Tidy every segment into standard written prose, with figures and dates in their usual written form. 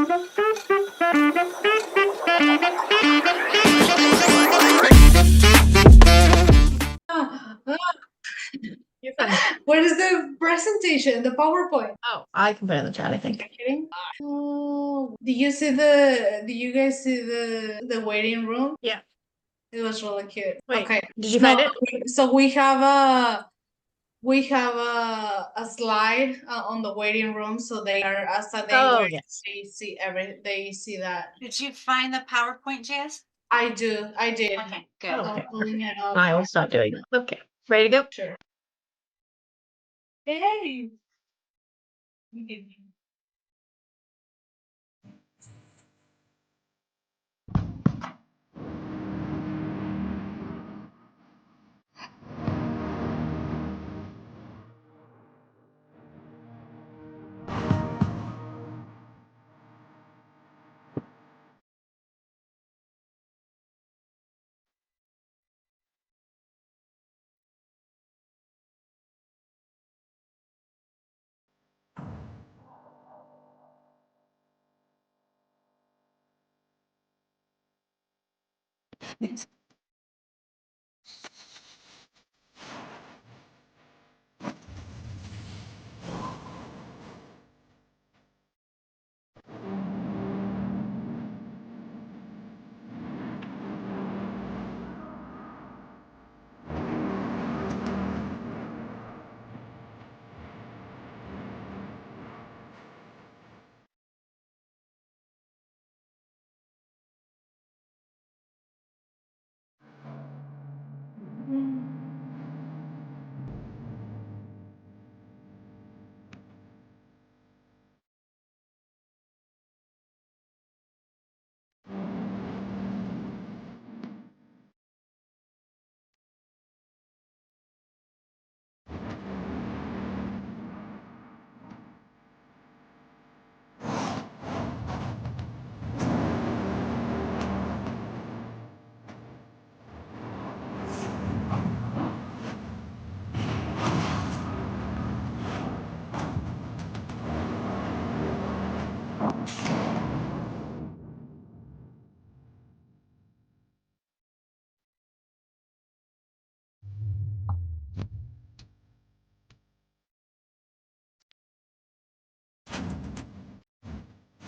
You're fine. What is the presentation? The PowerPoint? Oh, I can put it in the chat, I think. Kidding? Oh, do you guys see the waiting room? Yeah. It was really cute. Wait, Okay. did you find it? So we have a slide on the waiting room, so they are as they Oh, wait, yes. they see that. Did you find the PowerPoint, Jazz? I did. Okay, good. Oh, okay. Pulling it up. I will stop doing that. Okay. Ready to go? Sure. Hey.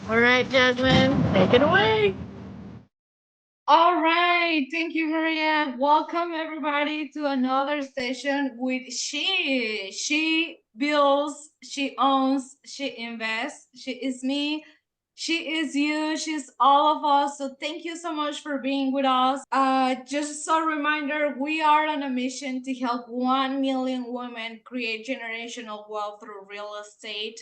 All right, Jasmine, take it away. All right, thank you, Maria. Welcome everybody to another session with she. She builds, she owns, she invests. She is me. She is you. She's all of us. So thank you so much for being with us. Just a reminder, we are on a mission to help 1 million women create generational wealth through real estate.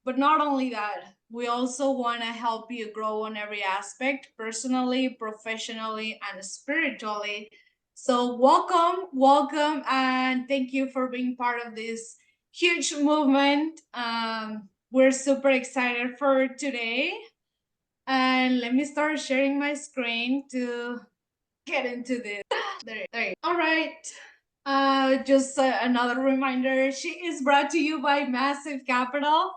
But not only that, we also want to help you grow on every aspect, personally, professionally, and spiritually. So, welcome, and thank you for being part of this huge movement. We're super excited for today. And let me start sharing my screen to get into this. There. All right. Just another reminder, she is brought to you by Massive Capital.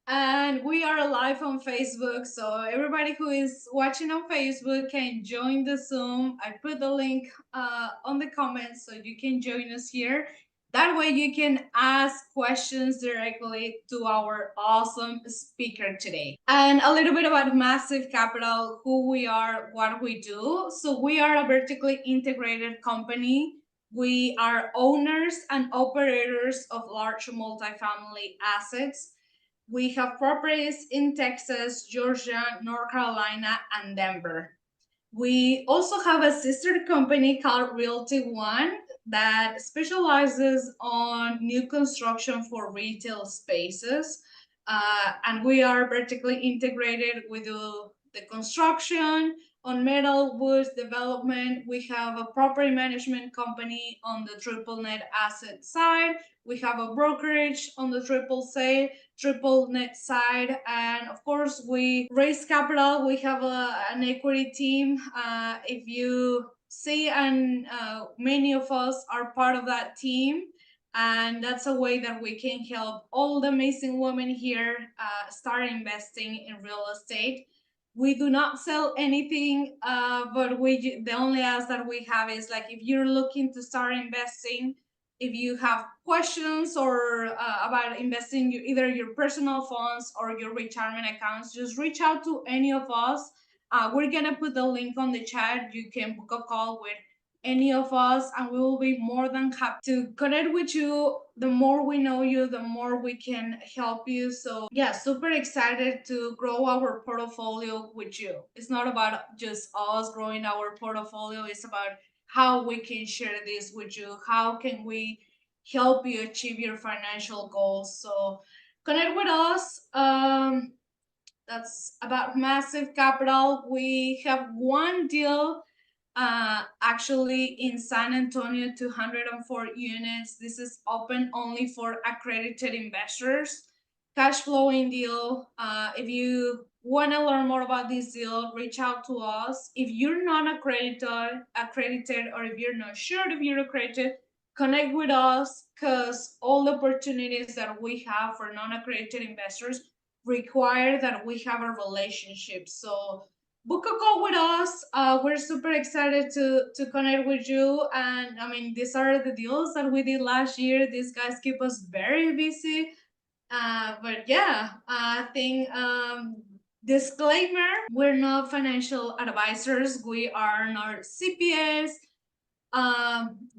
And we are live on Facebook, so everybody who is watching on Facebook can join the Zoom. I put the link on the comments so you can join us here. That way you can ask questions directly to our awesome speaker today. And a little bit about Massive Capital, who we are, what we do. So we are a vertically integrated company. We are owners and operators of large multifamily assets. We have properties in Texas, Georgia, North Carolina, and Denver. We also have a sister company called Realty One that specializes on new construction for retail spaces. And we are vertically integrated. We do the construction on metal, wood development. We have a property management company on the triple net asset side. We have a brokerage on the triple net side, and of course we raise capital. We have an equity team. If you see, and many of us are part of that team. And that's a way that we can help all the amazing women here start investing in real estate. We do not sell anything, but the only ask that we have is like if you're looking to start investing, if you have questions or about investing either your personal funds or your retirement accounts, just reach out to any of us. We're gonna put the link on the chat. You can book a call with any of us, and we will be more than happy to connect with you. The more we know you, the more we can help you. So yeah, super excited to grow our portfolio with you. It's not about just us growing our portfolio, it's about how we can share this with you, how can we help you achieve your financial goals. So connect with us. That's about massive capital. We have one deal actually in San Antonio, 204 units. This is open only for accredited investors. Cash flowing deal. If you want to learn more about this deal, reach out to us. If you're not accredited, or if you're not sure if you're accredited, connect with us because all the opportunities that we have for non-accredited investors require that we have a relationship. So book a call with us. We're super excited to connect with you. And I mean, these are the deals that we did last year. These guys keep us very busy. But yeah, I think disclaimer: we're not financial advisors. We are not CPAs.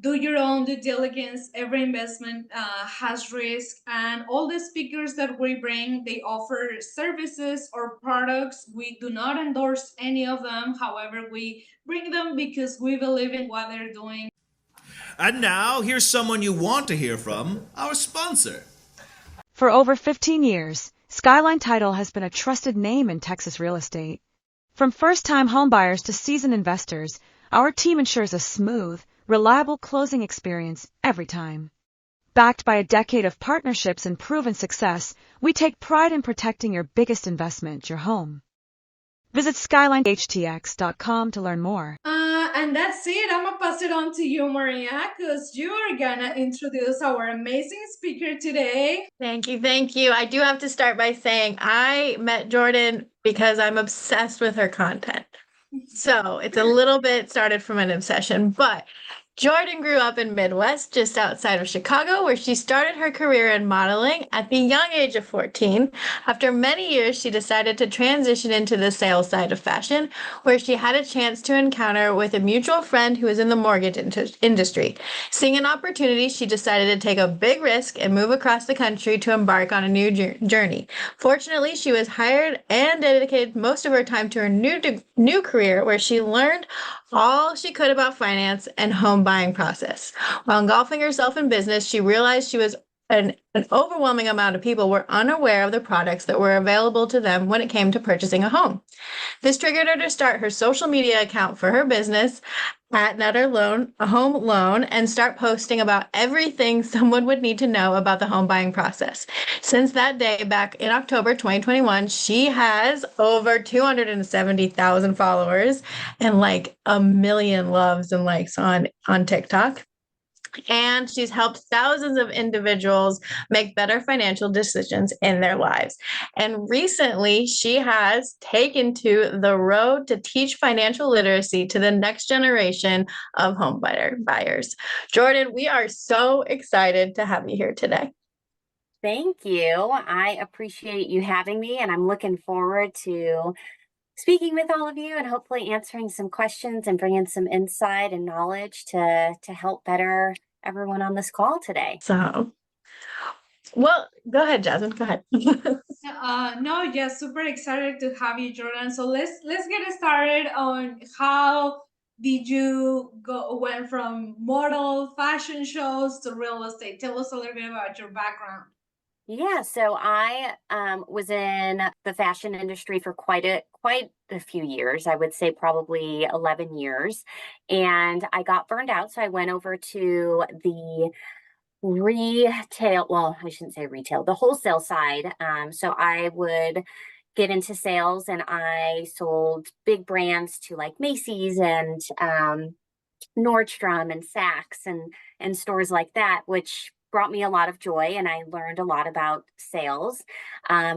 Do your own due diligence. Every investment has risk, and all the speakers that we bring, they offer services or products. We do not endorse any of them. However, we bring them because we believe in what they're doing. And now, here's someone you want to hear from, our sponsor. For over 15 years, Skyline Title has been a trusted name in Texas real estate. From first-time homebuyers to seasoned investors, our team ensures a smooth, reliable closing experience every time. Backed by a decade of partnerships and proven success, we take pride in protecting your biggest investment, your home. Visit SkylineHTX.com to learn more. And that's it. I'm gonna pass it on to you, Maria, because you are gonna introduce our amazing speaker today. Thank you. Thank you. I do have to start by saying I met Jordan because I'm obsessed with her content. So it's a little bit started from an obsession, but Jordan grew up in Midwest, just outside of Chicago, where she started her career in modeling at the young age of 14. After many years, she decided to transition into the sales side of fashion, where she had a chance to encounter with a mutual friend who was in the mortgage industry. Seeing an opportunity, she decided to take a big risk and move across the country to embark on a new journey. Fortunately, she was hired and dedicated most of her time to her new career, where she learned all she could about finance and home buying process. While engulfing herself in business, she realized she was an overwhelming amount of people were unaware of the products that were available to them when it came to purchasing a home. This triggered her to start her social media account for her business at Nutter Loan, a home loan, and start posting about everything someone would need to know about the home buying process. Since that day, back in October 2021, she has over 270,000 followers and like a million loves and likes on TikTok. And she's helped thousands of individuals make better financial decisions in their lives. And recently, she has taken to the road to teach financial literacy to the next generation of home buyers. Jordan, we are so excited to have you here today. Thank you. I appreciate you having me, and I'm looking forward to speaking with all of you and hopefully answering some questions and bringing some insight and knowledge to help better everyone on this call today. So, well, go ahead, Jasmine. Go ahead. No, yeah, super excited to have you, Jordan. So let's get started on how did you went from model fashion shows to real estate. Tell us a little bit about your background. Yeah, so I was in the fashion industry for quite a few years. I would say probably 11 years. And I got burned out. So I went over to the retail, well, I shouldn't say retail, the wholesale side. So I would get into sales, and I sold big brands to like Macy's and Nordstrom and Saks and stores like that, which brought me a lot of joy, and I learned a lot about sales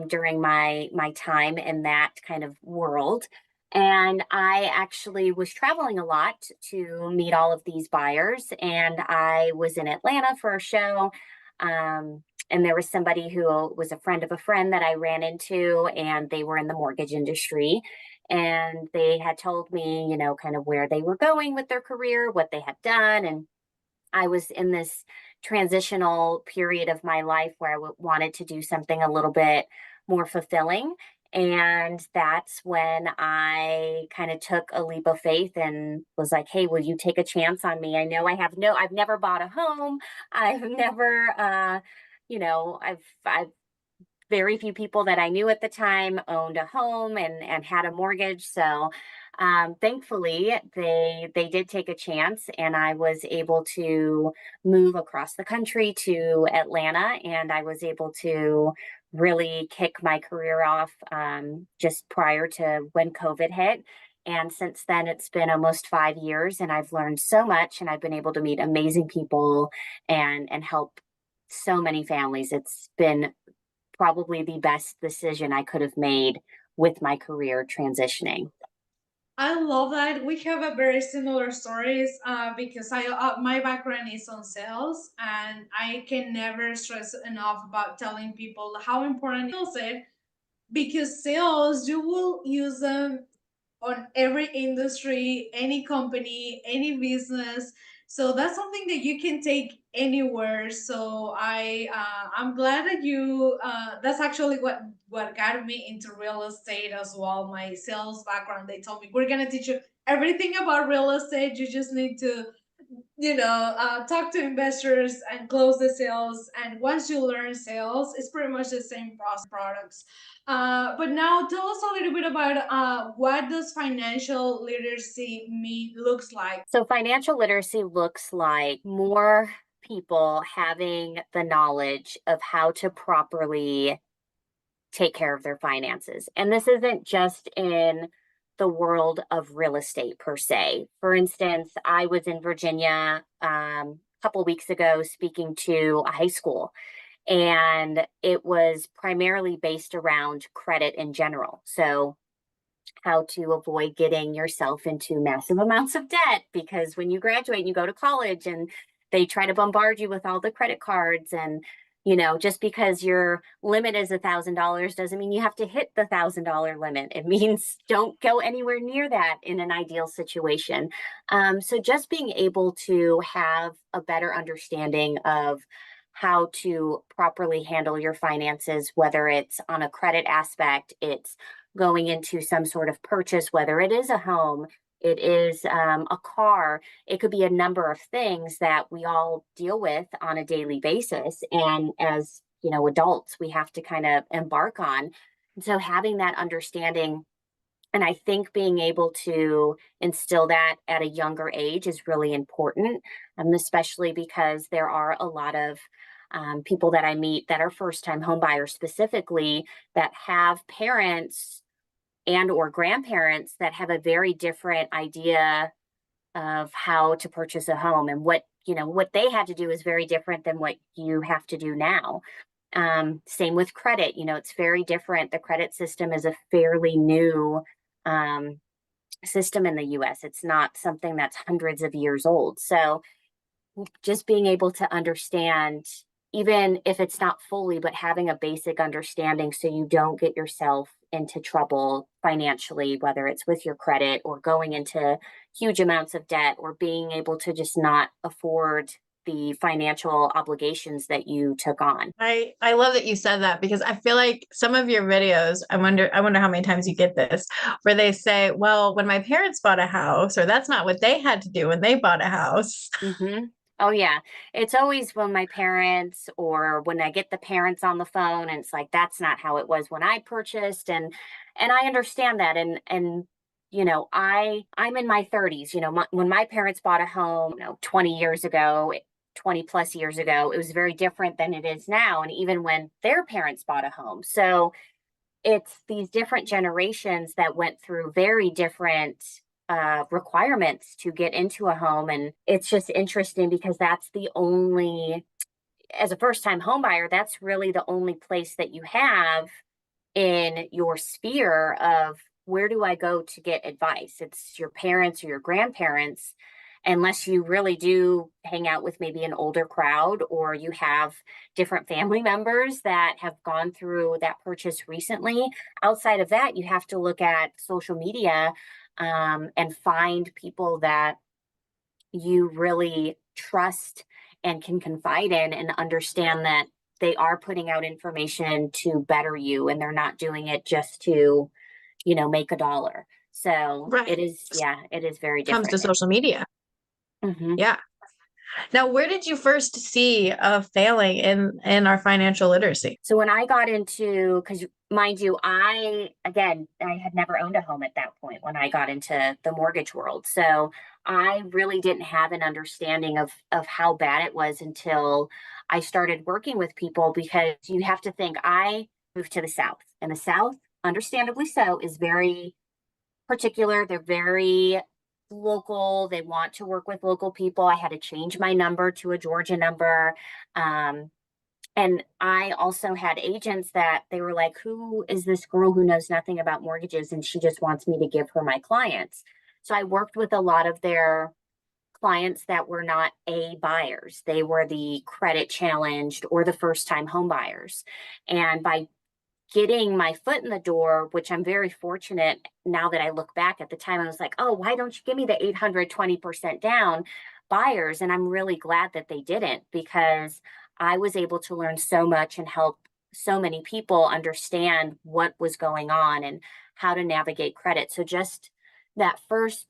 during my time in that kind of world. And I actually was traveling a lot to meet all of these buyers. And I was in Atlanta for a show. And there was somebody who was a friend of a friend that I ran into, and they were in the mortgage industry. And they had told me, you know, kind of where they were going with their career, what they had done. And I was in this transitional period of my life where I wanted to do something a little bit more fulfilling. And that's when I kind of took a leap of faith and was like, hey, will you take a chance on me? I know I've never bought a home. I've never, I've very few people that I knew at the time owned a home and had a mortgage. So thankfully, they did take a chance, and I was able to move across the country to Atlanta, and I was able to really kick my career off just prior to when COVID hit. And since then, it's been almost 5 years, and I've learned so much, and I've been able to meet amazing people and help so many families. It's been probably the best decision I could have made with my career transitioning. I love that we have a very similar stories because my background is on sales, and I can never stress enough about telling people how important sales is, because sales, you will use them on every industry, any company, any business. So that's something that you can take anywhere. So I'm glad that you that's actually what got me into real estate as well. My sales background, they told me, we're gonna teach you everything about real estate. You just need to talk to investors and close the sales. And once you learn sales, it's pretty much the same products. But now tell us a little bit about what does financial literacy looks like. So financial literacy looks like more people having the knowledge of how to properly take care of their finances. And this isn't just in the world of real estate per se. For instance, I was in Virginia a couple weeks ago speaking to a high school, and it was primarily based around credit in general. So how to avoid getting yourself into massive amounts of debt, because when you graduate and you go to college and they try to bombard you with all the credit cards, and just because your limit is $1,000 doesn't mean you have to hit the $1,000 limit. It means don't go anywhere near that in an ideal situation. So just being able to have a better understanding of how to properly handle your finances, whether it's on a credit aspect, it's going into some sort of purchase, whether it is a home, it is a car, it could be a number of things that we all deal with on a daily basis. And as adults, we have to kind of embark on. And so having that understanding, and I think being able to instill that at a younger age is really important, especially because there are a lot of people that I meet that are first-time homebuyers specifically, that have parents and or grandparents that have a very different idea of how to purchase a home, and what they had to do is very different than what you have to do now. Same with credit. It's very different. The credit system is a fairly new system in the US. It's not something that's hundreds of years old. So just being able to understand, even if it's not fully, but having a basic understanding so you don't get yourself into trouble financially, whether it's with your credit or going into huge amounts of debt, or being able to just not afford the financial obligations that you took on. I love that you said that, because I feel like some of your videos, I wonder how many times you get this, where they say, well, when my parents bought a house, or that's not what they had to do when they bought a house. Mm-hmm. Oh yeah. It's always when my parents, or when I get the parents on the phone, and it's like, that's not how it was when I purchased. And I understand that. And I'm in my 30s. When my parents bought a home, 20 years ago, 20 plus years ago, it was very different than it is now. And even when their parents bought a home. So it's these different generations that went through very different requirements to get into a home. And it's just interesting, because that's the only as a first-time homebuyer, that's really the only place that you have in your sphere of where do I go to get advice? It's your parents or your grandparents, unless you really do hang out with maybe an older crowd or you have different family members that have gone through that purchase recently. Outside of that, you have to look at social media and find people that you really trust and can confide in and understand that they are putting out information to better you and they're not doing it just to, make a dollar. So Right. it is very Comes to different. social media. Mhm. Yeah. Now, where did you first see a failing in our financial literacy? So when I got into, because mind you, I had never owned a home at that point when I got into the mortgage world. So I really didn't have an understanding of how bad it was until I started working with people, because you have to think I moved to the South, and the South, understandably so, is very particular. They're very local. They want to work with local people. I had to change my number to a Georgia number. And I also had agents that they were like, who is this girl who knows nothing about mortgages and she just wants me to give her my clients? So I worked with a lot of their clients that were not A buyers. They were the credit challenged or the first time home buyers. And by getting my foot in the door, which I'm very fortunate now that I look back, at the time, I was like, oh, why don't you give me the 820% down buyers? And I'm really glad that they didn't, because I was able to learn so much and help so many people understand what was going on and how to navigate credit. So just that first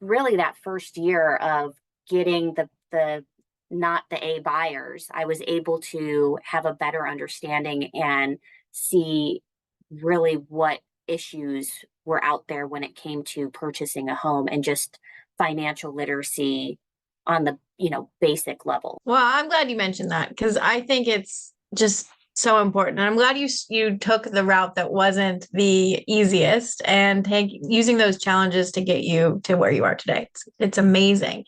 year of getting the not the A buyers, I was able to have a better understanding and see really what issues were out there when it came to purchasing a home and just financial literacy on the basic level. Well, I'm glad you mentioned that because I think it's just so important. And I'm glad you took the route that wasn't the easiest and using those challenges to get you to where you are today. It's amazing.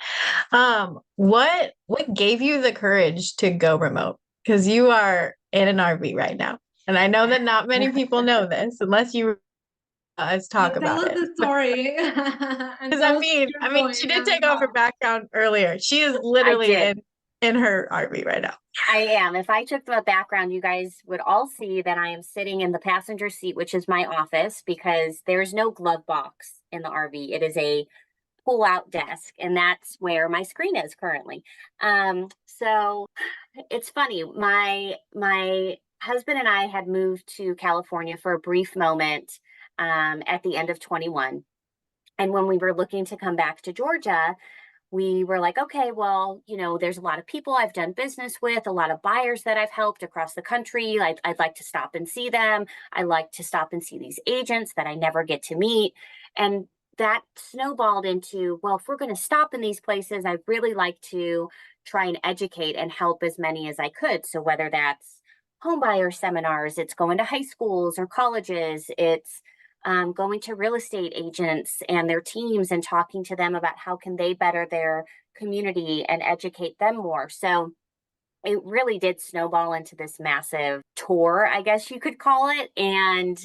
What gave you the courage to go remote? Because you are in an RV right now. And I know that not many people know this unless you us talk Tell about us it. the story. Because I mean, she did take off her background earlier. She is literally did. in her RV right now. I am. If I took the background, you guys would all see that I am sitting in the passenger seat, which is my office, because there's no glove box in the RV. It is a pull-out desk, and that's where my screen is currently. So it's funny. My husband and I had moved to California for a brief moment at the end of 21. And when we were looking to come back to Georgia, we were like, okay, well, there's a lot of people I've done business with, a lot of buyers that I've helped across the country. I'd like to stop and see them. I like to stop and see these agents that I never get to meet. And that snowballed into, well, if we're going to stop in these places, I'd really like to try and educate and help as many as I could. So whether that's homebuyer seminars, it's going to high schools or colleges, it's going to real estate agents and their teams and talking to them about how can they better their community and educate them more. So it really did snowball into this massive tour, I guess you could call it. And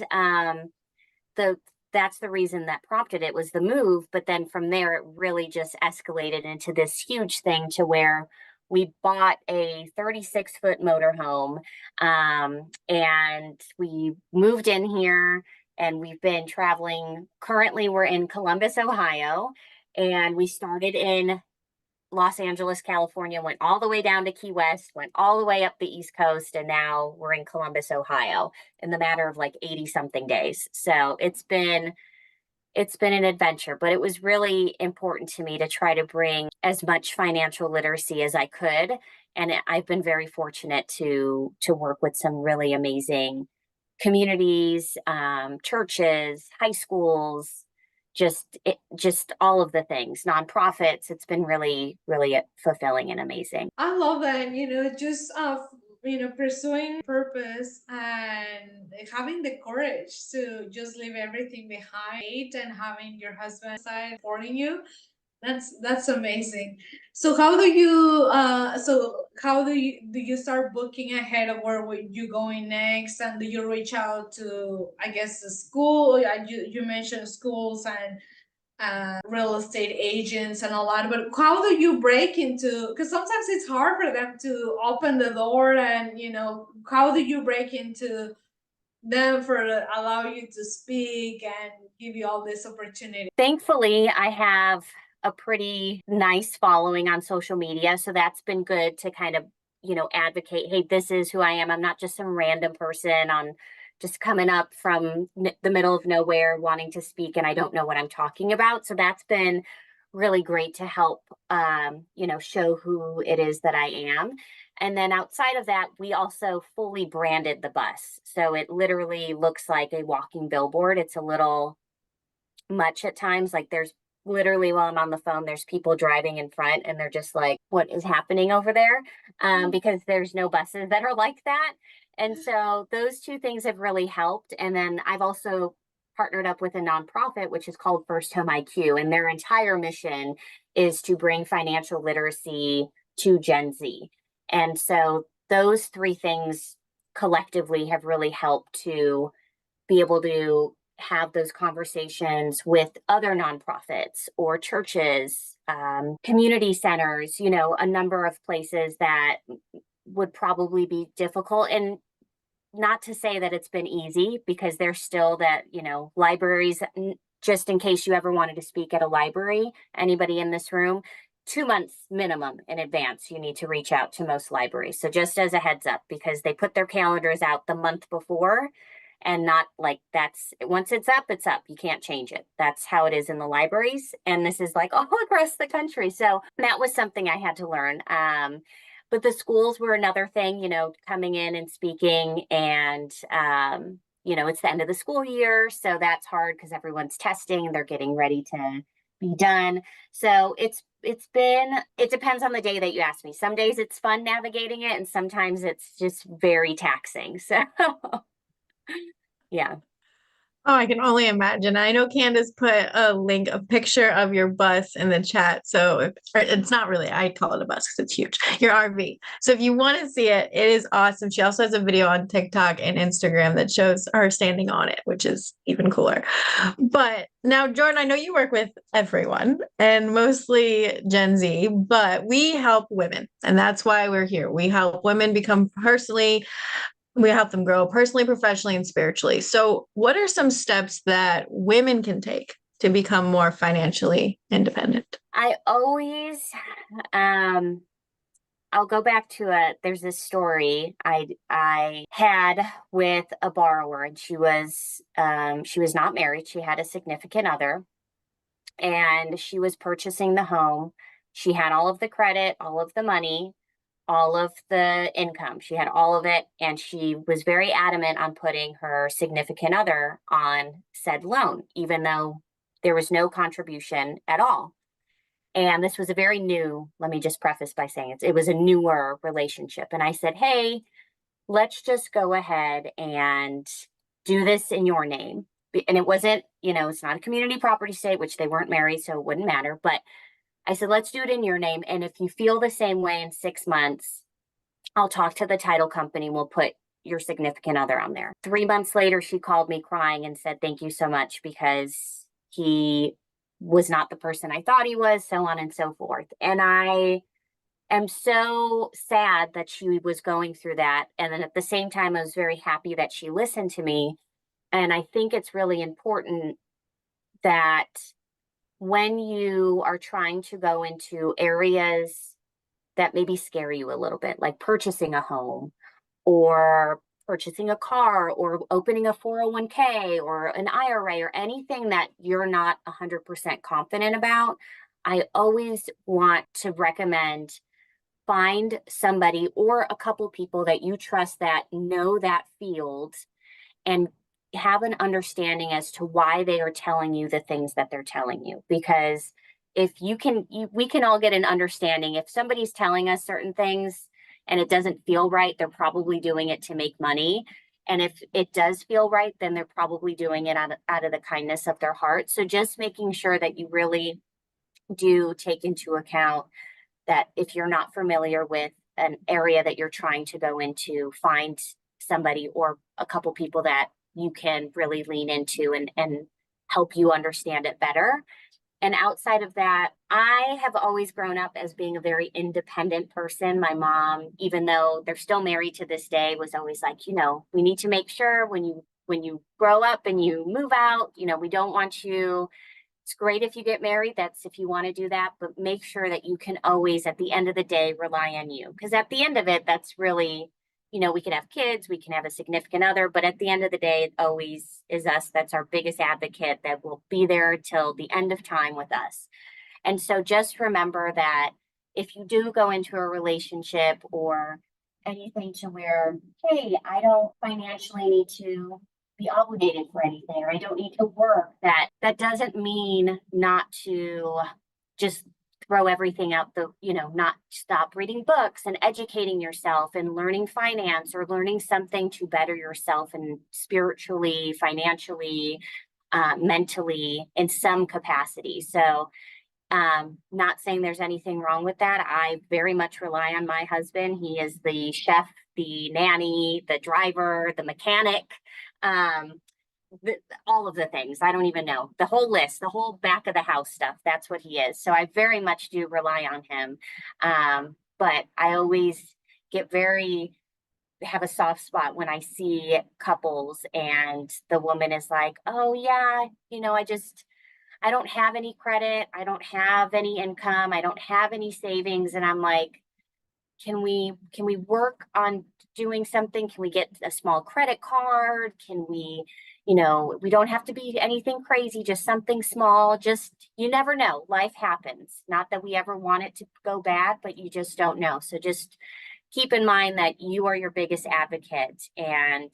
the that's the reason that prompted it, was the move. But then from there, it really just escalated into this huge thing to where we bought a 36-foot motorhome, and we moved in here, and we've been traveling. Currently, we're in Columbus, Ohio, and we started in Los Angeles, California, went all the way down to Key West, went all the way up the East Coast, and now we're in Columbus, Ohio, in the matter of like 80 something days. So it's been an adventure, but it was really important to me to try to bring as much financial literacy as I could. And I've been very fortunate to work with some really amazing communities, churches, high schools, just all of the things, nonprofits. It's been really, really fulfilling and amazing. I love that, just pursuing purpose and having the courage to just leave everything behind and having your husband side supporting you. That's amazing. So how do you start booking ahead of where you going next, and do you reach out to, I guess, the school? You mentioned schools and real estate agents and a lot, but how do you break into, because sometimes it's hard for them to open the door, and how do you break into them for allow you to speak and give you all this opportunity? Thankfully, I have a pretty nice following on social media. So that's been good to kind of, advocate, hey, this is who I am. I'm not just some random person on just coming up from the middle of nowhere wanting to speak and I don't know what I'm talking about. So that's been really great to help, show who it is that I am. And then outside of that, we also fully branded the bus. So it literally looks like a walking billboard. It's a little much at times. Like there's literally, while I'm on the phone, there's people driving in front and they're just like, what is happening over there? Because there's no buses that are like that. And so those two things have really helped. And then I've also partnered up with a nonprofit, which is called First Home IQ. And their entire mission is to bring financial literacy to Gen Z. And so those three things collectively have really helped to be able to have those conversations with other nonprofits or churches, community centers, a number of places that would probably be difficult. And not to say that it's been easy, because there's still that, libraries, just in case you ever wanted to speak at a library, anybody in this room, 2 months minimum in advance, you need to reach out to most libraries. So just as a heads up, because they put their calendars out the month before, and not like once it's up, it's up. You can't change it. That's how it is in the libraries. And this is like all across the country. So that was something I had to learn. But the schools were another thing, coming in and speaking, and, it's the end of the school year. So that's hard because everyone's testing, they're getting ready to be done. So it depends on the day that you ask me. Some days it's fun navigating it, and sometimes it's just very taxing. So yeah. Oh, I can only imagine. I know Candace put a picture of your bus in the chat. So it's not really, I call it a bus because it's huge, your RV. So if you want to see it, it is awesome. She also has a video on TikTok and Instagram that shows her standing on it, which is even cooler. But now, Jordan, I know you work with everyone and mostly Gen Z, but we help women. And that's why we're here. We help women we help them grow personally, professionally, and spiritually. So, what are some steps that women can take to become more financially independent? I always, I'll go back to there's this story I had with a borrower, and she was not married. She had a significant other, and she was purchasing the home. She had all of the credit, all of the money, all of the income. She had all of it. And she was very adamant on putting her significant other on said loan, even though there was no contribution at all. And this was a very new, let me just preface by saying it was a newer relationship. And I said, hey, let's just go ahead and do this in your name. And it wasn't, it's not a community property state, which they weren't married, so it wouldn't matter. But I said, let's do it in your name. And if you feel the same way in 6 months, I'll talk to the title company. We'll put your significant other on there. 3 months later, she called me crying and said, thank you so much, because he was not the person I thought he was, so on and so forth. And I am so sad that she was going through that. And then at the same time, I was very happy that she listened to me. And I think it's really important that when you are trying to go into areas that maybe scare you a little bit, like purchasing a home or purchasing a car or opening a 401k or an IRA or anything that you're not 100% confident about, I always want to recommend find somebody or a couple people that you trust that know that field and have an understanding as to why they are telling you the things that they're telling you. Because if we can all get an understanding. If somebody's telling us certain things and it doesn't feel right, they're probably doing it to make money. And if it does feel right, then they're probably doing it out of the kindness of their heart. So just making sure that you really do take into account that if you're not familiar with an area that you're trying to go into, find somebody or a couple people that you can really lean into and help you understand it better. And outside of that, I have always grown up as being a very independent person. My mom, even though they're still married to this day, was always like, we need to make sure when you grow up and you move out, we don't want you. It's great if you get married. That's if you want to do that, but make sure that you can always, at the end of the day, rely on you. Because at the end of it, that's really, we can have kids, we can have a significant other, but at the end of the day, it always is us. That's our biggest advocate that will be there till the end of time with us. And so just remember that if you do go into a relationship or anything to where, hey, I don't financially need to be obligated for anything, or I don't need to work, that doesn't mean not to just throw everything out not stop reading books and educating yourself and learning finance or learning something to better yourself and spiritually, financially, mentally in some capacity. So not saying there's anything wrong with that. I very much rely on my husband. He is the chef, the nanny, the driver, the mechanic, all of the things. I don't even know the whole list, the whole back of the house stuff. That's what he is. So I very much do rely on him. But I always have a soft spot when I see couples and the woman is like, oh yeah, I don't have any credit. I don't have any income. I don't have any savings. And I'm like, can we work on doing something? Can we get a small credit card? Can we, we don't have to be anything crazy, just something small. Just, you never know. Life happens. Not that we ever want it to go bad, but you just don't know. So just keep in mind that you are your biggest advocate and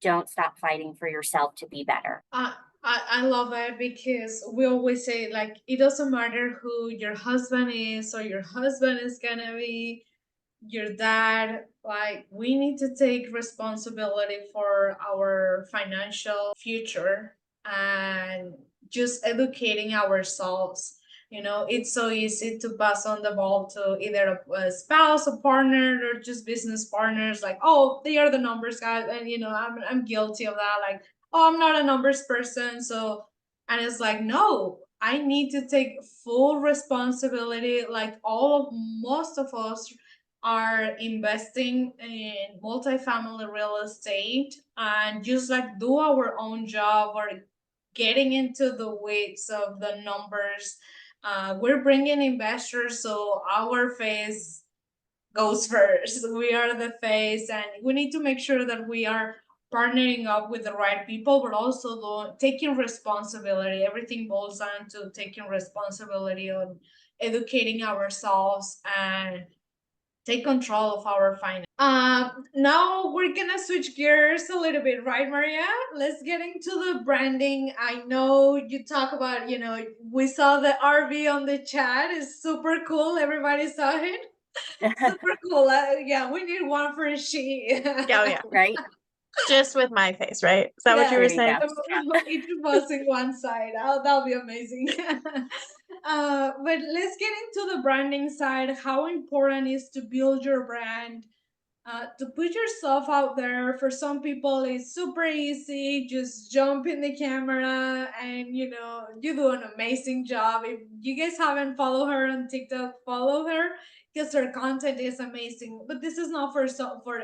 don't stop fighting for yourself to be better. I love it because we always say, like, it doesn't matter who your husband is or your husband is gonna be your dad. Like, we need to take responsibility for our financial future and just educating ourselves. It's so easy to pass on the ball to either a spouse, a partner, or just business partners. Like, oh, they are the numbers guys, and I'm guilty of that. Like, oh, I'm not a numbers person, so. And it's like, no, I need to take full responsibility. Like, most of us are investing in multifamily real estate and just like do our own job or getting into the weeds of the numbers. We're bringing investors, so our face goes first. We are the face, and we need to make sure that we are partnering up with the right people, but also taking responsibility. Everything boils down to taking responsibility on educating ourselves and take control of our finance. Now we're gonna switch gears a little bit, right, Maria? Let's get into the branding. I know you talk about, we saw the RV on the chat. It's super cool. Everybody saw it. Super cool. Yeah, we need one for a she. Yeah. Right? Just with my face, right? Is that what you were saying? Each of us in one side. Oh, that'll be amazing. But let's get into the branding side. How important is to build your brand? To put yourself out there. For some people, it's super easy. Just jump in the camera and you do an amazing job. If you guys haven't followed her on TikTok, follow her because her content is amazing. But this is not for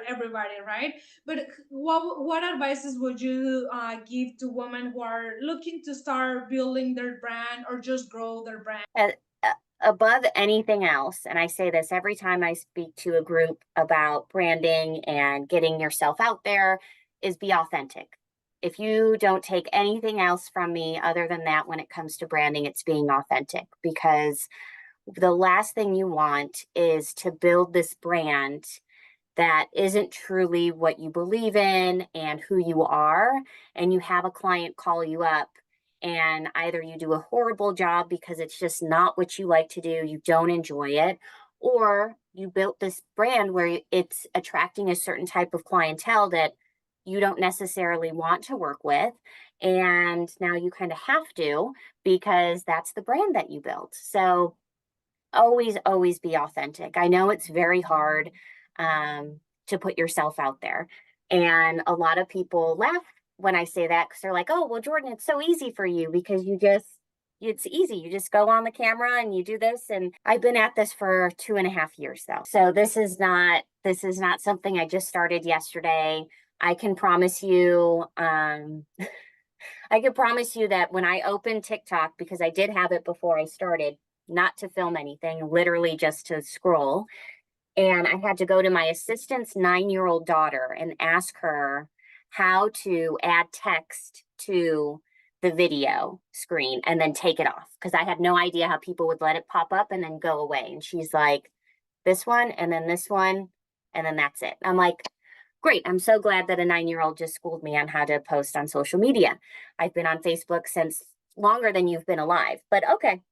everybody, right? But what advices would you give to women who are looking to start building their brand or just grow their brand? Above anything else, and I say this every time I speak to a group about branding and getting yourself out there, is be authentic. If you don't take anything else from me other than that when it comes to branding, it's being authentic, because the last thing you want is to build this brand that isn't truly what you believe in and who you are, and you have a client call you up and either you do a horrible job because it's just not what you like to do, you don't enjoy it, or you built this brand where it's attracting a certain type of clientele that you don't necessarily want to work with. And now you kind of have to, because that's the brand that you built. So always be authentic. I know it's very hard to put yourself out there. And a lot of people laugh when I say that, because they're like, oh, well, Jordan, it's so easy for you because it's easy. You just go on the camera and you do this. And I've been at this for 2.5 years though. So this is not something I just started yesterday. I can promise you, I can promise you that when I open TikTok, because I did have it before I started, not to film anything, literally just to scroll. And I had to go to my assistant's 9-year-old daughter and ask her how to add text to the video screen and then take it off, because I had no idea how people would let it pop up and then go away. And she's like, this one, and then this one, and then that's it. I'm like, great. I'm so glad that a 9-year-old just schooled me on how to post on social media. I've been on Facebook since longer than you've been alive, but okay.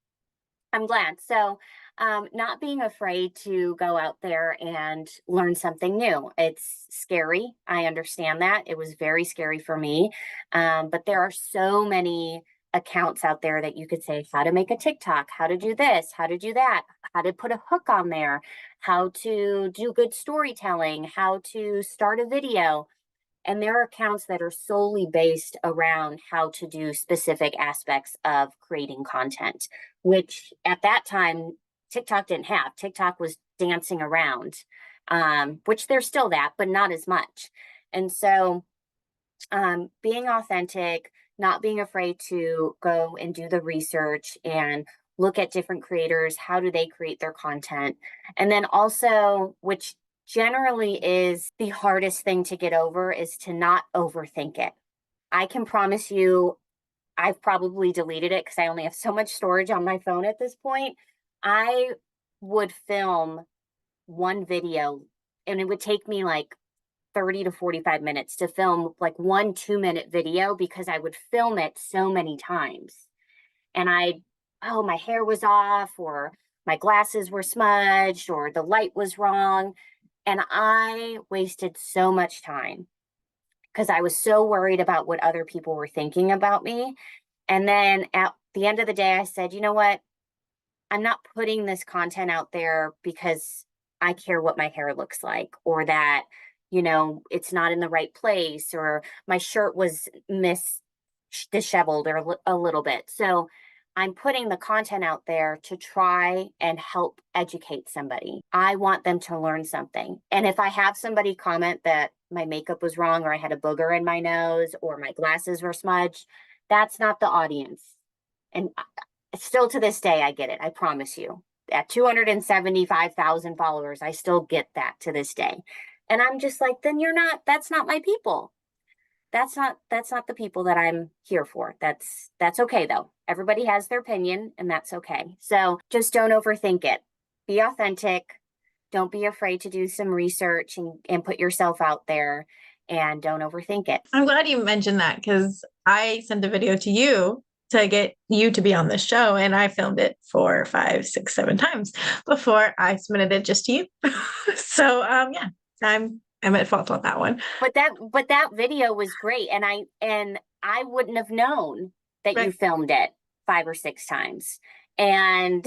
I'm glad. So, not being afraid to go out there and learn something new. It's scary. I understand that. It was very scary for me. But there are so many accounts out there that you could say how to make a TikTok, how to do this, how to do that, how to put a hook on there, how to do good storytelling, how to start a video. And there are accounts that are solely based around how to do specific aspects of creating content, which at that time, TikTok didn't have. TikTok was dancing around, which there's still that, but not as much. And so being authentic, not being afraid to go and do the research and look at different creators, how do they create their content? And then also, which generally is the hardest thing to get over, is to not overthink it. I can promise you, I've probably deleted it because I only have so much storage on my phone at this point. I would film one video and it would take me like 30 to 45 minutes to film like 1 2-minute video, because I would film it so many times. And my hair was off, or my glasses were smudged, or the light was wrong. And I wasted so much time because I was so worried about what other people were thinking about me. And then at the end of the day, I said, you know what? I'm not putting this content out there because I care what my hair looks like, or that, it's not in the right place, or my shirt was disheveled or a little bit. So I'm putting the content out there to try and help educate somebody. I want them to learn something. And if I have somebody comment that my makeup was wrong, or I had a booger in my nose, or my glasses were smudged, that's not the audience. And still to this day, I get it. I promise you. At 275,000 followers, I still get that to this day. And I'm just like, then that's not my people. That's not the people that I'm here for. That's okay though. Everybody has their opinion, and that's okay. So just don't overthink it. Be authentic. Don't be afraid to do some research and put yourself out there, and don't overthink it. I'm glad you mentioned that, because I sent a video to you to get you to be on this show, and I filmed it 4, 5, 6, 7 times before I submitted it just to you. So yeah, I'm at fault on that one. But that video was great, and I wouldn't have known that you filmed it 5 or 6 times. And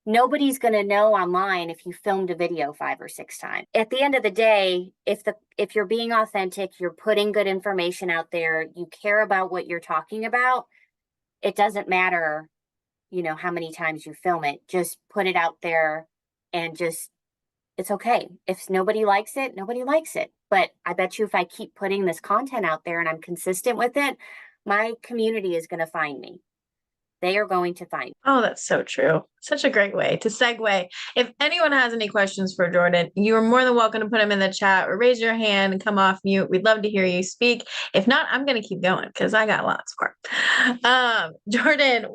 nobody's going to know online if you filmed a video 5 or 6 times. At the end of the day, if you're being authentic, you're putting good information out there, you care about what you're talking about, it doesn't matter, how many times you film it. Just put it out there, and it's okay. If nobody likes it, nobody likes it. But I bet you if I keep putting this content out there and I'm consistent with it, my community is going to find me. They are going to find me. Oh, that's so true. Such a great way to segue. If anyone has any questions for Jordan, you are more than welcome to put them in the chat, or raise your hand and come off mute. We'd love to hear you speak. If not, I'm going to keep going because I got lots more. Jordan,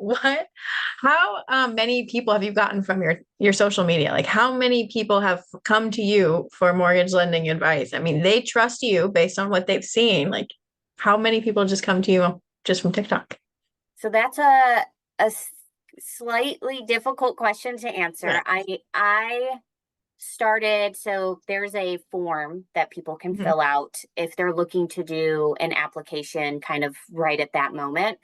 how many people have you gotten from your social media? Like, how many people have come to you for mortgage lending advice? I mean, they trust you based on what they've seen. Like, how many people just come to you just from TikTok? So that's a slightly difficult question to answer. Right. I started, so there's a form that people can Mhm. fill out if they're looking to do an application kind of right at that moment.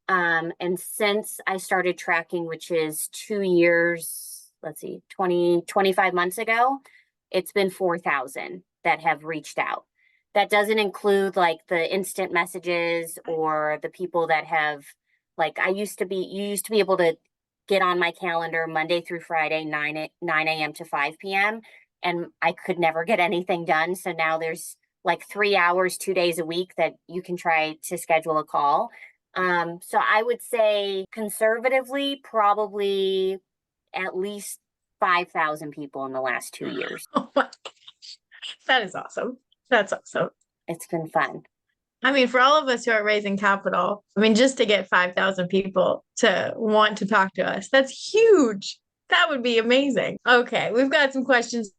And since I started tracking, which is 2 years, let's see, 25 months ago, it's been 4,000 that have reached out. That doesn't include like the instant messages or the people that have, like, you used to be able to get on my calendar Monday through Friday, 9 a.m. to 5 p.m. And I could never get anything done. So now there's like 3 hours, 2 days a week that you can try to schedule a call. So I would say conservatively, probably at least 5,000 people in the last 2 years. Oh my gosh. That is awesome. That's awesome. It's been fun. I mean, for all of us who are raising capital, I mean, just to get 5,000 people to want to talk to us, that's huge. That would be amazing. Okay, we've got some questions.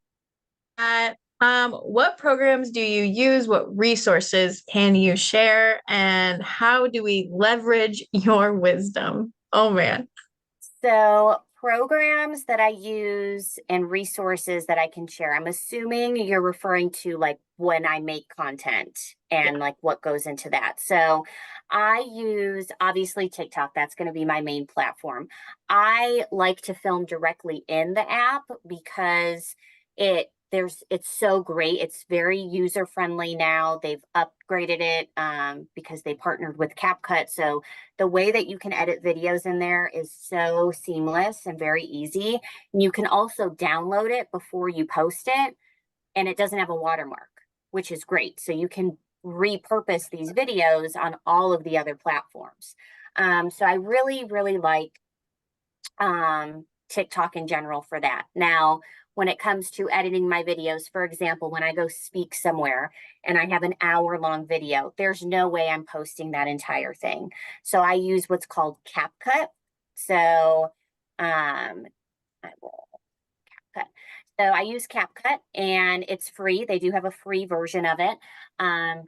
What programs do you use? What resources can you share? And how do we leverage your wisdom? Oh man. So programs that I use and resources that I can share. I'm assuming you're referring to like when I make content and like what goes into that. So I use obviously TikTok. That's going to be my main platform. I like to film directly in the app because it's so great. It's very user friendly now. They've upgraded it because they partnered with CapCut. So the way that you can edit videos in there is so seamless and very easy. And you can also download it before you post it, and it doesn't have a watermark, which is great. So you can repurpose these videos on all of the other platforms. So I really, really like TikTok in general for that. Now, when it comes to editing my videos, for example, when I go speak somewhere and I have an hour-long video, there's no way I'm posting that entire thing. So I use what's called CapCut. So I will CapCut. So I use CapCut and it's free. They do have a free version of it.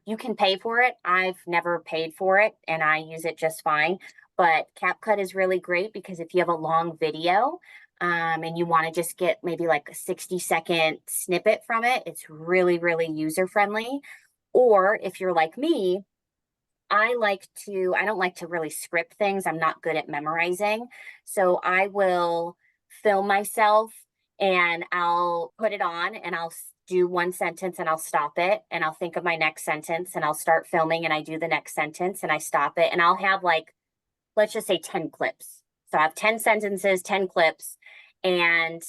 You can pay for it. I've never paid for it and I use it just fine. But CapCut is really great because if you have a long video, and you want to just get maybe like a 60-second snippet from it, it's really, really user friendly. Or if you're like me, I don't like to really script things. I'm not good at memorizing. So I will film myself and I'll put it on and I'll do one sentence and I'll stop it and I'll think of my next sentence and I'll start filming and I do the next sentence and I stop it and I'll have like, let's just say 10 clips. So I have 10 sentences, 10 clips. And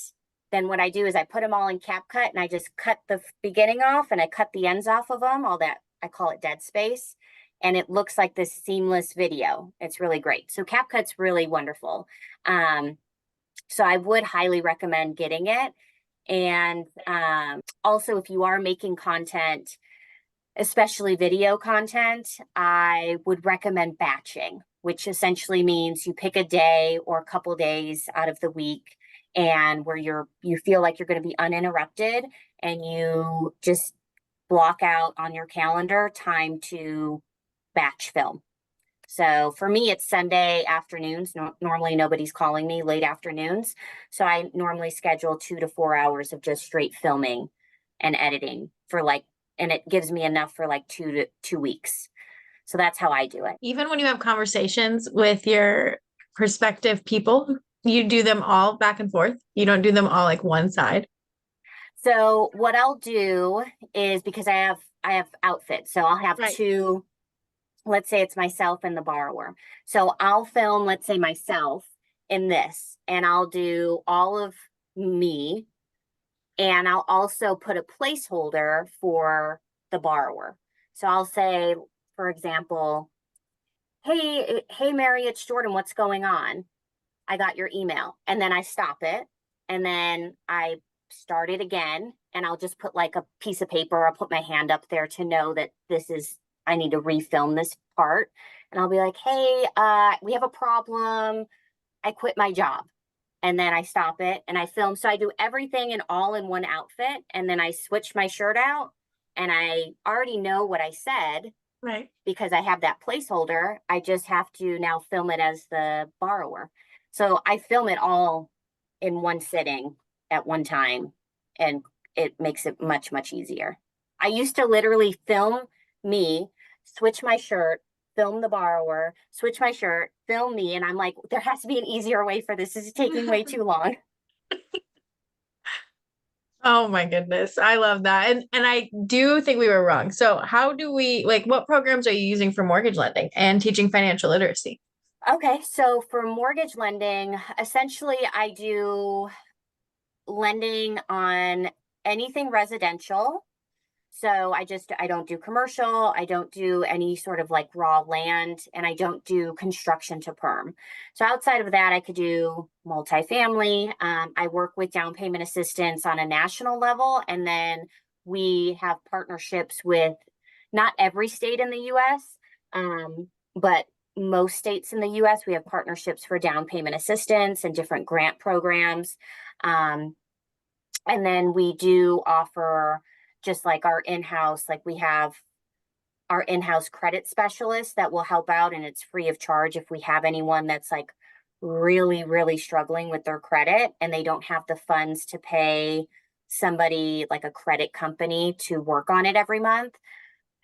then what I do is I put them all in CapCut and I just cut the beginning off and I cut the ends off of them, all that, I call it dead space. And it looks like this seamless video. It's really great. So CapCut's really wonderful. So I would highly recommend getting it. And also, if you are making content, especially video content, I would recommend batching, which essentially means you pick a day or a couple days out of the week and where you feel like you're going to be uninterrupted and you just block out on your calendar time to batch film. So for me, it's Sunday afternoons. Normally nobody's calling me late afternoons. So I normally schedule 2 to 4 hours of just straight filming and editing and it gives me enough for like 2 weeks. So that's how I do it. Even when you have conversations with your prospective people, you do them all back and forth. You don't do them all like one side. So what I'll do is because I have outfits. So I'll have two, let's say it's myself and the borrower. So I'll film, let's say myself in this, and I'll do all of me. And I'll also put a placeholder for the borrower. So I'll say, for example, hey, Mary, it's Jordan. What's going on? I got your email. And then I stop it. And then I start it again. And I'll just put like a piece of paper. I'll put my hand up there to know that I need to refilm this part. And I'll be like, hey, we have a problem. I quit my job. And then I stop it and I film. So I do everything all in one outfit. And then I switch my shirt out and I already know what I said. Right. Because I have that placeholder. I just have to now film it as the borrower. So I film it all in one sitting at one time. and it makes it much, much easier. I used to literally film me, switch my shirt, film the borrower, switch my shirt, film me. And I'm like, there has to be an easier way for this. This is taking way too long. Oh my goodness. I love that. And I do think we were wrong. So how do we what programs are you using for mortgage lending and teaching financial literacy? Okay, so for mortgage lending, essentially I do lending on anything residential. So I don't do commercial, I don't do any sort of like raw land, and I don't do construction to perm. So outside of that, I could do multifamily. I work with down payment assistance on a national level, and then we have partnerships with not every state in the US, but most states in the US. We have partnerships for down payment assistance and different grant programs. And then we do offer just like our in-house, like we have our in-house credit specialist that will help out, and it's free of charge if we have anyone that's like really, really struggling with their credit and they don't have the funds to pay somebody like a credit company to work on it every month.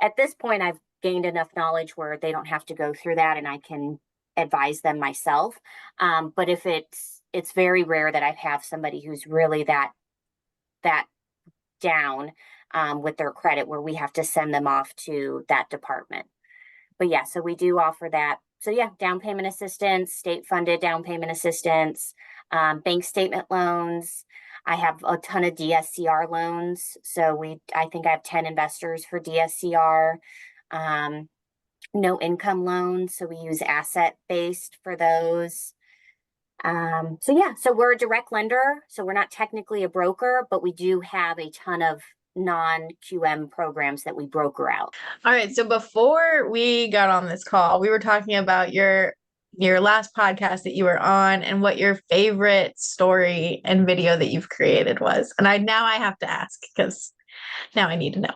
At this point, I've gained enough knowledge where they don't have to go through that and I can advise them myself. But if it's very rare that I have somebody who's really that down with their credit where we have to send them off to that department. But yeah, so we do offer that. So yeah, down payment assistance, state funded down payment assistance, bank statement loans. I have a ton of DSCR loans. So I think I have 10 investors for DSCR. No income loans. So we use asset based for those. So we're a direct lender, so we're not technically a broker, but we do have a ton of non-QM programs that we broker out. All right. So before we got on this call, we were talking about your last podcast that you were on and what your favorite story and video that you've created was. And I have to ask because now I need to know.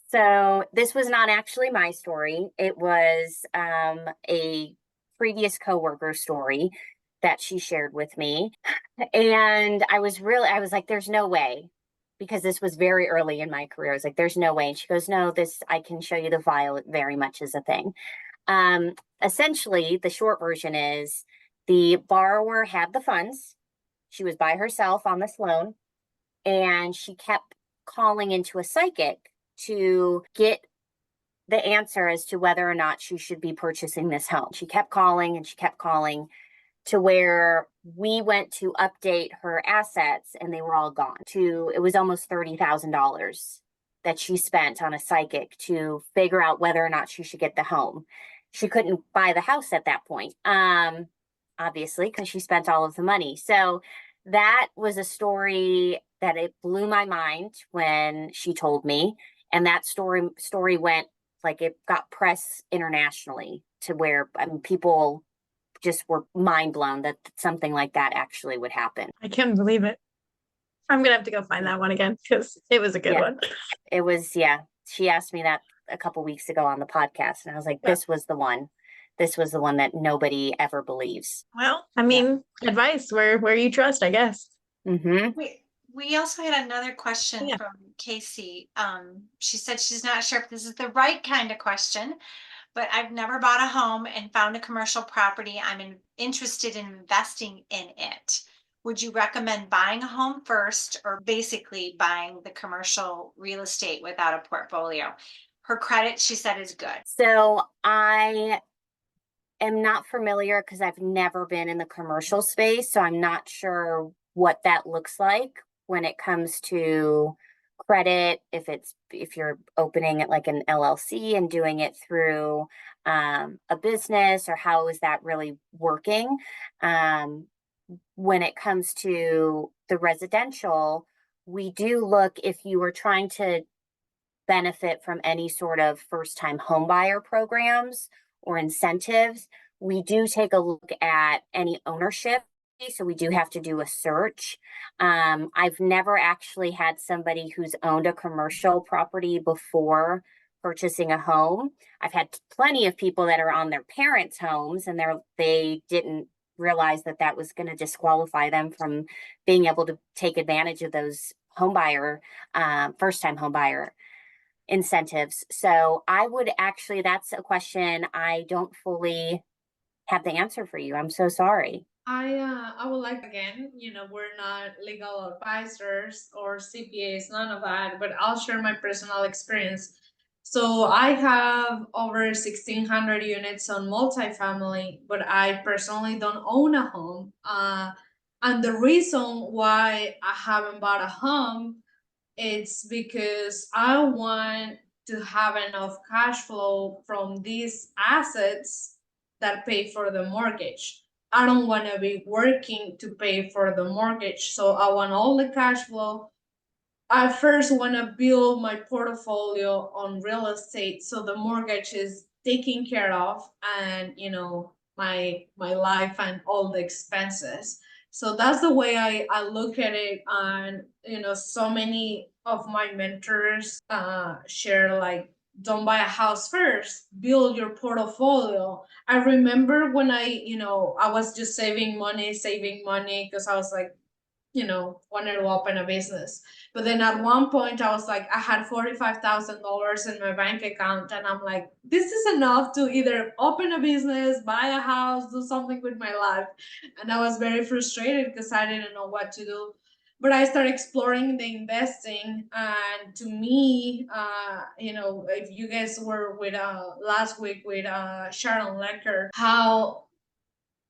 So this was not actually my story. It was a previous coworker story that she shared with me. And I was like, there's no way, because this was very early in my career. I was like, there's no way. And she goes, no, I can show you the file. It very much is a thing. Essentially, the short version is the borrower had the funds. She was by herself on this loan, and she kept calling into a psychic to get the answer as to whether or not she should be purchasing this home. She kept calling and she kept calling to where we went to update her assets and they were all gone. It was almost $30,000 that she spent on a psychic to figure out whether or not she should get the home. She couldn't buy the house at that point, obviously, because she spent all of the money. So that was a story that it blew my mind when she told me. And that story went like, it got press internationally to where people just were mind blown that something like that actually would happen. I can't believe it. I'm gonna have to go find that one again because it was a good one. It was, yeah. She asked me that a couple weeks ago on the podcast, and I was like, this was the one. This was the one that nobody ever believes. Well, I mean, advice where you trust, I guess. Mm-hmm. We also had another question Yeah. from Casey. She said she's not sure if this is the right kind of question, but I've never bought a home and found a commercial property. I'm interested in investing in it. Would you recommend buying a home first, or basically buying the commercial real estate without a portfolio? Her credit, she said, is good. So I am not familiar because I've never been in the commercial space. So I'm not sure what that looks like when it comes to credit, if you're opening it like an LLC and doing it through a business, or how is that really working? When it comes to the residential, we do look, if you are trying to benefit from any sort of first-time homebuyer programs or incentives, we do take a look at any ownership. So we do have to do a search. I've never actually had somebody who's owned a commercial property before purchasing a home. I've had plenty of people that are on their parents' homes and they didn't realize that that was going to disqualify them from being able to take advantage of those first-time home buyer incentives. So I would actually, that's a question I don't fully have the answer for you. I'm so sorry. I would like, again, we're not legal advisors or CPAs, none of that, but I'll share my personal experience. So I have over 1,600 units on multifamily, but I personally don't own a home. And the reason why I haven't bought a home, it's because I want to have enough cash flow from these assets that pay for the mortgage. I don't want to be working to pay for the mortgage. So I want all the cash flow. I first want to build my portfolio on real estate so the mortgage is taken care of, and my life and all the expenses. So that's the way I look at it. And so many of my mentors share, like, don't buy a house first, build your portfolio. I remember when I was just saving money because I was like, wanted to open a business. But then at one point I was like, I had $45,000 in my bank account, and I'm like, this is enough to either open a business, buy a house, do something with my life. And I was very frustrated because I didn't know what to do. But I started exploring the investing, and to me, if you guys were with last week with Sharon Lecker, how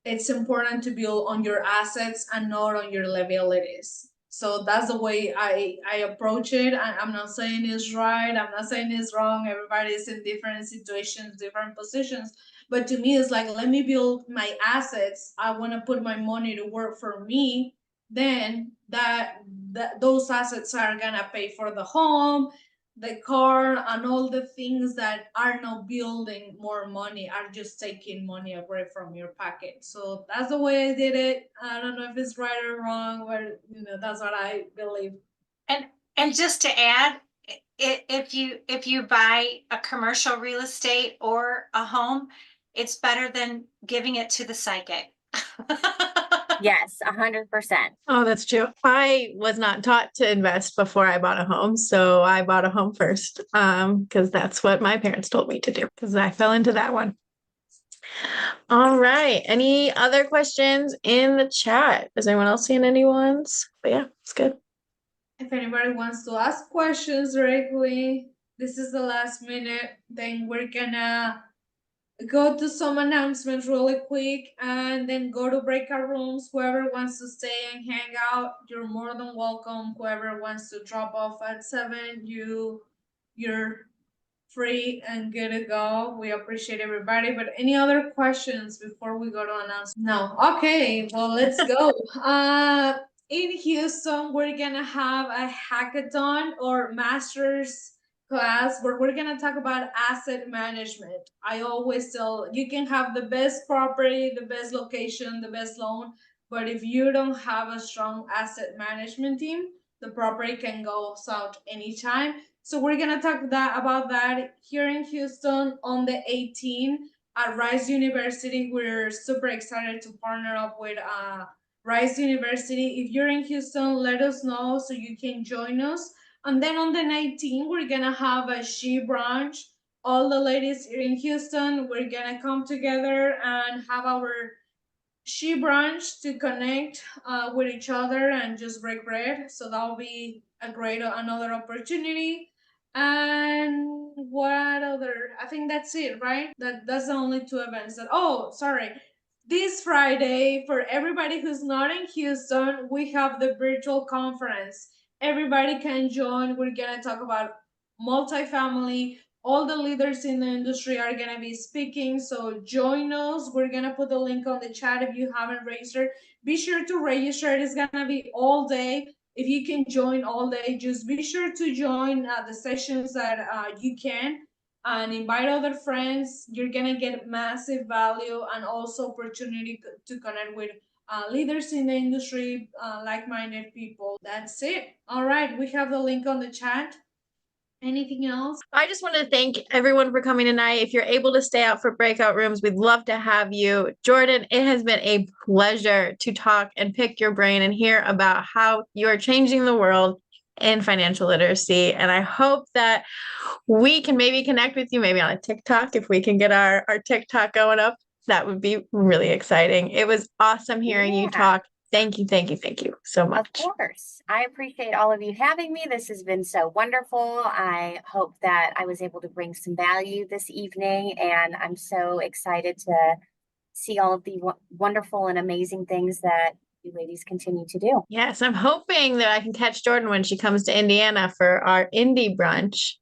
it's important to build on your assets and not on your liabilities. So that's the way I approach it. I'm not saying it's right. I'm not saying it's wrong. Everybody's in different situations, different positions. But to me, it's like, let me build my assets. I want to put my money to work for me. Then those assets are gonna pay for the home, the car, and all the things that are not building more money, are just taking money away from your pocket. So that's the way I did it. I don't know if it's right or wrong, but that's what I believe. And just to add, if you buy a commercial real estate or a home, it's better than giving it to the psychic. Yes, 100%. Oh, that's true. I was not taught to invest before I bought a home, so I bought a home first, because that's what my parents told me to do, because I fell into that one. All right. Any other questions in the chat? Is anyone else seeing anyone's? But yeah, it's good. If anybody wants to ask questions directly, this is the last minute. Then we're gonna go to some announcements really quick, and then go to breakout rooms. Whoever wants to stay and hang out, you're more than welcome. Whoever wants to drop off at 7, you're free and good to go. We appreciate everybody. But any other questions before we go to announce? No. Okay, well, let's go. In Houston, we're gonna have a hackathon or master's class where we're gonna talk about asset management. I always tell you can have the best property, the best location, the best loan, but if you don't have a strong asset management team, the property can go south anytime. So we're gonna talk about that here in Houston on the 18th at Rice University. We're super excited to partner up with Rice University. If you're in Houston, let us know so you can join us. And then on the 19th, we're gonna have a She brunch. All the ladies here in Houston, we're gonna come together and have our She brunch to connect with each other and just break bread. So that'll be another opportunity. And what other? I think that's it, right? That's the only two events that. Oh, sorry. This Friday, for everybody who's not in Houston, we have the virtual conference. Everybody can join. We're gonna talk about multifamily. All the leaders in the industry are gonna be speaking, so join us. We're gonna put the link on the chat if you haven't registered. Be sure to register. It's gonna be all day. If you can join all day, just be sure to join the sessions that you can, and invite other friends. You're gonna get massive value and also opportunity to connect with leaders in the industry, like-minded people. That's it. All right, we have the link on the chat. Anything else? I just want to thank everyone for coming tonight. If you're able to stay out for breakout rooms, we'd love to have you. Jordan, it has been a pleasure to talk and pick your brain and hear about how you're changing the world in financial literacy. And I hope that we can maybe connect with you, maybe on a TikTok, if we can get our TikTok going up. That would be really exciting. It was awesome hearing you Yeah. talk. Thank you, thank you, thank you so much. Of course. I appreciate all of you having me. This has been so wonderful. I hope that I was able to bring some value this evening, and I'm so excited to see all of the wonderful and amazing things that you ladies continue to do. Yes, I'm hoping that I can catch Jordan when she comes to Indiana for our indie brunch,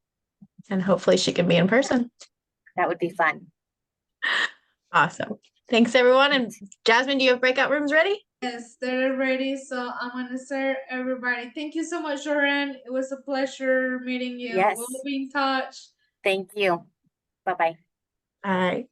and hopefully she can be in person. That would be fun. Awesome. Thanks, everyone. And Jasmine, do you have breakout rooms ready? Yes, they're ready. So I'm gonna serve everybody. Thank you so much, Jordan. It was a pleasure meeting you. Yes. We'll be in touch. Thank you. Bye-bye. All right.